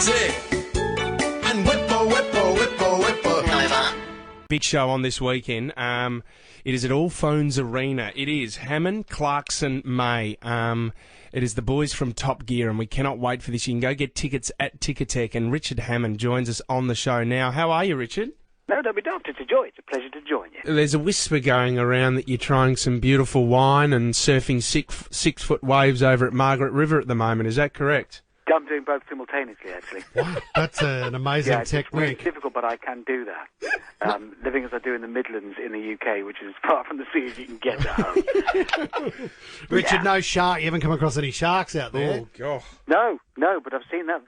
Fitzy. And Whippa, Whippa, Whippa, Whippa. Big show on this weekend. It is at All Phones Arena. It is Hammond, Clarkson, May. It is the boys from Top Gear, and we cannot wait for this. You can go get tickets at Ticketek, and Richard Hammond joins us on the show now. How are you, Richard? No, don't be daft. It's a joy. It's a pleasure to join you. There's a whisper going around that you're trying some beautiful wine and surfing six-foot waves over at Margaret River at the moment. Is that correct? I'm doing both simultaneously, actually. Wow, that's an amazing technique. It's really difficult, but I can do that. Living as I do in the Midlands in the UK, which is as far from the sea as you can get at home. Richard, no shark. You haven't come across any sharks out there? Oh, God. No, but I've seen that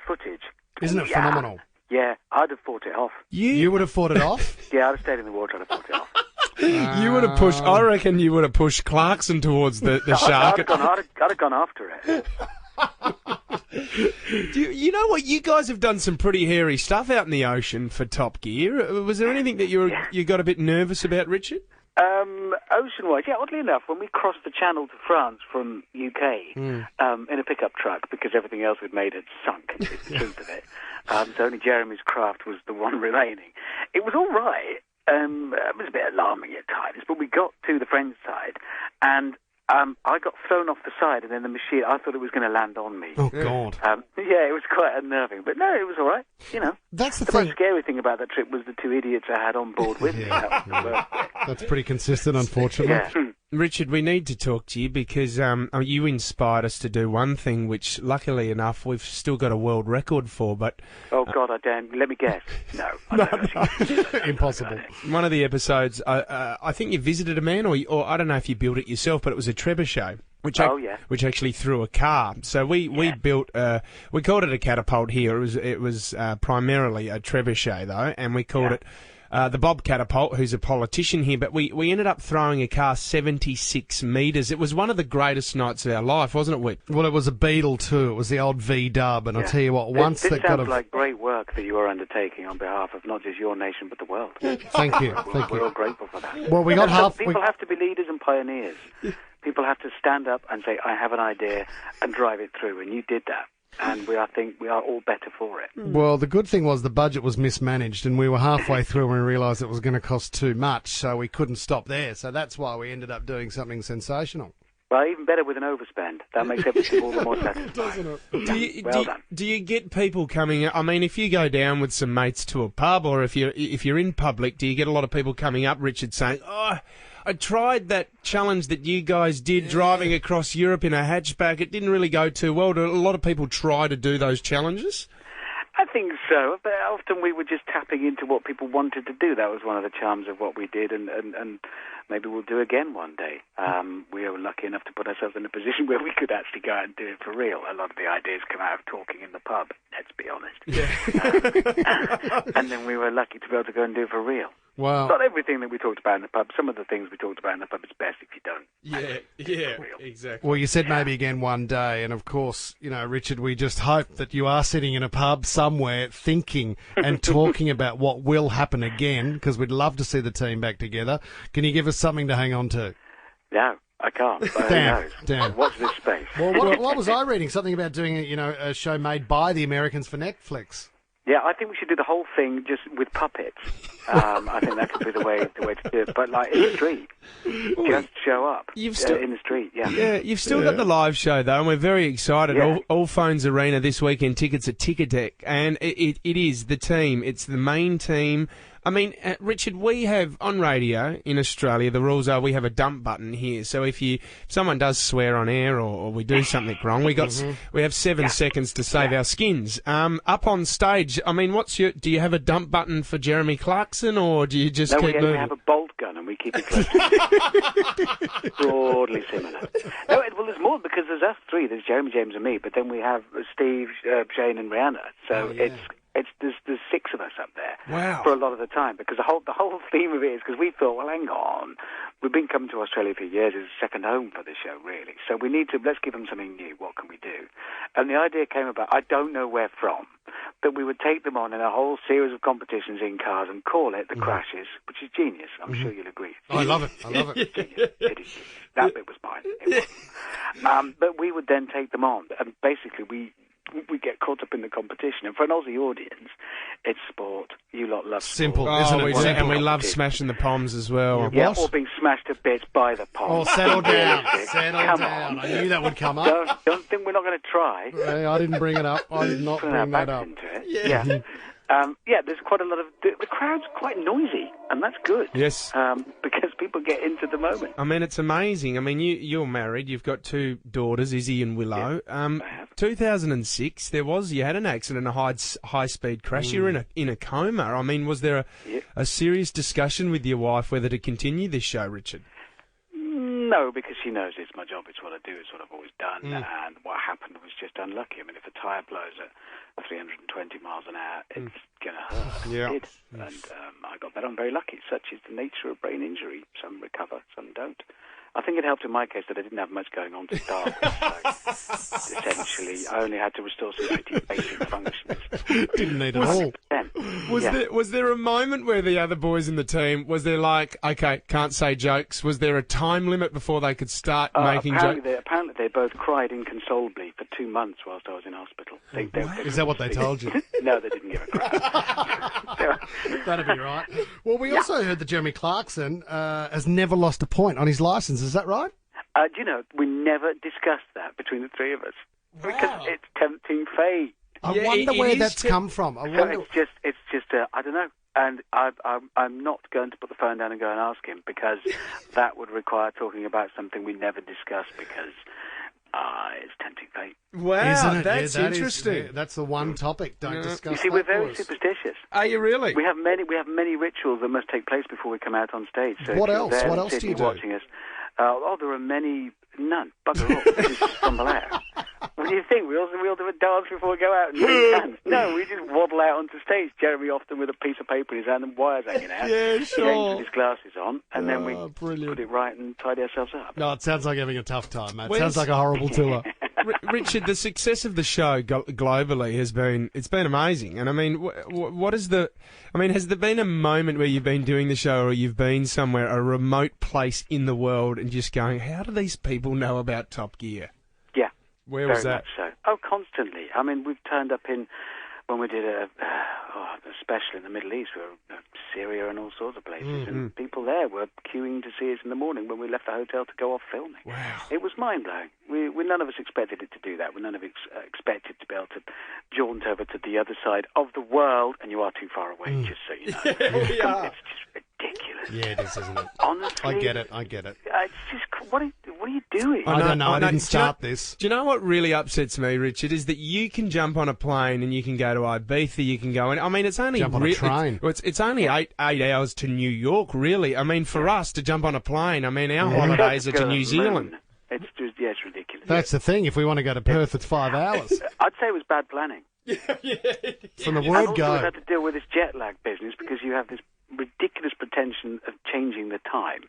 footage. Isn't it phenomenal? Yeah, I'd have fought it off. You would have fought it off? Yeah, I'd have stayed in the water and I'd have fought it off. You would have pushed. I reckon you would have pushed Clarkson towards the shark. I'd have gone after it. You know what? You guys have done some pretty hairy stuff out in the ocean for Top Gear. Was there anything that you got a bit nervous about, Richard? Ocean-wise, yeah, oddly enough, when we crossed the channel to France from UK in a pickup truck, because everything else we'd made had sunk, is the truth of it, so only Jeremy's craft was the one remaining. It was all right. It was a bit alarming at times, but we got to the French side, and I got thrown off the side, and then the machine, I thought it was going to land on me. Oh, God. Yeah, it was quite unnerving. But no, it was all right, you know. That's the most scary thing about that trip was the two idiots I had on board with me. That's pretty consistent, unfortunately. Yeah. Richard, we need to talk to you because you inspired us to do one thing which, luckily enough, we've still got a world record for, but... Oh, God, I don't... Let me guess. No. Impossible. One of the episodes, I think you visited a man, or I don't know if you built it yourself, but it was a trebuchet. Which actually threw a car. So we built we called it a catapult here. It was primarily a trebuchet though, and we called it the Bob Catapult, who's a politician here. But we ended up throwing a car 76 metres. It was one of the greatest nights of our life, wasn't it, Whip? Well, it was a Beetle too. It was the old V-dub, and I'll tell you what, once this that sounds like great work that you are undertaking on behalf of not just your nation but the world. Thank you. We're all grateful for that. Well, we got half. People have to be leaders and pioneers. People have to stand up and say, I have an idea, and drive it through. And you did that. And I think we are all better for it. Well, the good thing was the budget was mismanaged, and we were halfway through and we realised it was going to cost too much, so we couldn't stop there. So that's why we ended up doing something sensational. Well, even better with an overspend. That makes everything all the more satisfying. Doesn't it? Do you get people coming? I mean, if you go down with some mates to a pub, or if you're in public, do you get a lot of people coming up, Richard, saying, "Oh, I tried that challenge that you guys did driving across Europe in a hatchback. It didn't really go too well." Do a lot of people try to do those challenges? I think so. But often we were just tapping into what people wanted to do. That was one of the charms of what we did, and maybe we'll do again one day. We were lucky enough to put ourselves in a position where we could actually go out and do it for real. A lot of the ideas come out of talking in the pub, let's be honest. Yeah. And then we were lucky to be able to go and do it for real. Wow. Not everything that we talked about in the pub. Some of the things we talked about in the pub is best if you don't. Yeah, exactly. Well, you said maybe again one day, and of course, you know, Richard, we just hope that you are sitting in a pub somewhere thinking and talking about what will happen again, because we'd love to see the team back together. Can you give us something to hang on to? No, I can't. Damn. Watch this space. Well, what was I reading? Something about doing a show made by the Americans for Netflix. Yeah, I think we should do the whole thing just with puppets. I think that could be the way to do it. But like in the street, just show up in the street. Yeah, you've still got the live show though, and we're very excited. Yeah. All Phones Arena this weekend. Tickets at Ticketek, and it is the team. It's the main team. I mean, Richard, we have on radio in Australia, the rules are we have a dump button here. So if someone does swear on air or we do something wrong, we have 7 seconds to save our skins. Up on stage, I mean, do you have a dump button for Jeremy Clarkson, or do you just keep moving? We have a bolt gun and we keep it close. Broadly similar. No, well, there's more because there's us three. There's Jeremy, James, and me. But then we have Steve, Shane, and Rihanna. So there's 6 of us up there for a lot of the time, because the whole theme of it is because we thought, well, hang on, we've been coming to Australia for years. It's a second home for the show, really. So we need to, let's give them something new. What can we do? And the idea came about, I don't know where from, that we would take them on in a whole series of competitions in cars and call it the Crashes, which is genius. I'm sure you'll agree. Oh, I love it. Genius. It is genius. That bit was mine. It wasn't. But we would then take them on, and basically we get caught up in the competition. And for an Aussie audience, it's sport. You lot love simple, sport. isn't it? And we love smashing the Poms as well. Yeah, or being smashed to bits by the Poms. Oh, settle down. Come down. on. I knew that would come up. Don't think we're not going to try. Hey, I didn't bring it up. I did not bring that up. Into it. Yeah. There's quite a lot of... The crowd's quite noisy, and that's good. Yes. Because people get into the moment. I mean, it's amazing. I mean, you're married. You've got 2 daughters, Izzy and Willow. Yeah, 2006, you had an accident, a high-speed crash. You were in a coma. I mean, was there a serious discussion with your wife whether to continue this show, Richard? No, because she knows it's my job. It's what I do. It's what I've always done. And what happened was just unlucky. I mean, if a tyre blows at 320 miles an hour, it's going to hurt. Yeah. And I got that. I'm very lucky. Such is the nature of brain injury. Some recover, some don't. I think it helped in my case that I didn't have much going on to start with. So essentially, I only had to restore some pretty basic functions. Didn't need it all. Was there a moment where the other boys in the team, was there like, okay, can't say jokes? Was there a time limit before they could start making jokes? Apparently they both cried inconsolably for 2 months whilst I was in hospital. Is that what they told you? No, they didn't give a crap. That'd be right. Well, we also heard that Jeremy Clarkson has never lost a point on his licence. Is that right? Do you know, we never discussed that between the 3 of us. Wow. Because it's tempting fate. I wonder where that's come from. It's just I don't know. And I'm not going to put the phone down and go and ask him, because that would require talking about something we never discussed, because it's tempting fate. Wow, Isn't it? that's interesting. That's the one topic. Don't discuss. You see, we're very superstitious. Are you really? We have many rituals that must take place before we come out on stage. So what else? What else do you do? Watching us, there are many. None. Bugger all. We just stumble out. What do you think? We all do a dance before we go out and shake hands. No, we just waddle out onto stage. Jeremy often with a piece of paper in his hand and wires hanging out. Yeah, sure. With his glasses on, and then we brilliant. put it right and tidy ourselves up. No, it sounds like having a tough time, mate. It sounds like a horrible tour. Richard, the success of the show globally has been amazing. And I mean, has there been a moment where you've been doing the show, or you've been somewhere, a remote place in the world, and just going, how do these people know about Top Gear? Yeah. Where was that? Very much so. Oh, constantly. I mean, we've turned up when we did a special in the Middle East, Syria and all sorts of places, and people there were queuing to see us in the morning when we left the hotel to go off filming. Wow. It was mind-blowing. None of us expected it to do that. None of us expected to be able to jaunt over to the other side of the world, and you are too far away, just so you know. Yeah, it's just ridiculous. Yeah, it is, isn't it? Honestly. I get it. It's just, what are you doing? I don't know. I didn't start this. Do you know what really upsets me, Richard, is that you can jump on a plane and you can go to Ibiza, you can go in. I mean, it's only... Jump on a train. It's only 8 hours to New York, really. I mean, for us to jump on a plane, I mean, our holidays are to New Zealand. It's just, it's ridiculous. That's the thing. If we want to go to Perth, it's 5 hours. I'd say it was bad planning. From the word and go. also had to deal with this jet lag business, because you have this ridiculous pretension of changing the time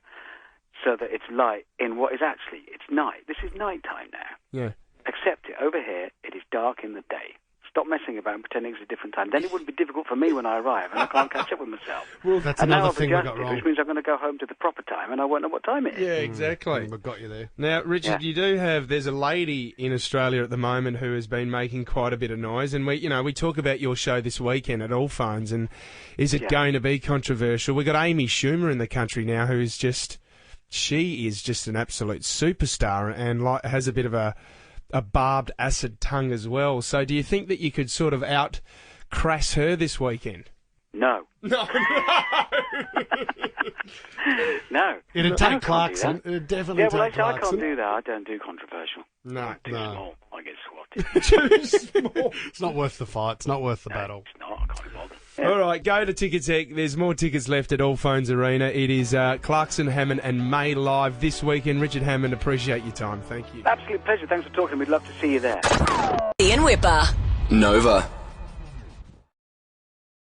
so that it's light in what is actually, it's night. This is night time now. Yeah. Accept it. Over here, it is dark in the day. Stop messing about and pretending it's a different time. Then it wouldn't be difficult for me when I arrive, and I can't catch up with myself. Well, that's and another now thing we got wrong. Which means I'm going to go home to the proper time, and I won't know what time it is. Yeah, exactly. We've got you there. Now, Richard, you do have... There's a lady in Australia at the moment who has been making quite a bit of noise, and we talk about your show this weekend at All Phones, and is it going to be controversial? We've got Amy Schumer in the country now, who is just... She is just an absolute superstar, and has a bit of a barbed acid tongue as well. So do you think that you could sort of out-crass her this weekend? No. No. No. It'd take Clarkson. It'd definitely take Clarkson. I can't do that. I don't do controversial. No. Too small. I get swatted. Too small. It's not worth the fight. It's not worth the battle. It's not. I can't be bothered. Yeah. All right, go to Ticketek. There's more tickets left at All Phones Arena. It is Clarkson, Hammond and May live this weekend. Richard Hammond, appreciate your time. Thank you. Absolute pleasure. Thanks for talking. We'd love to see you there. Ian Whippa. Nova.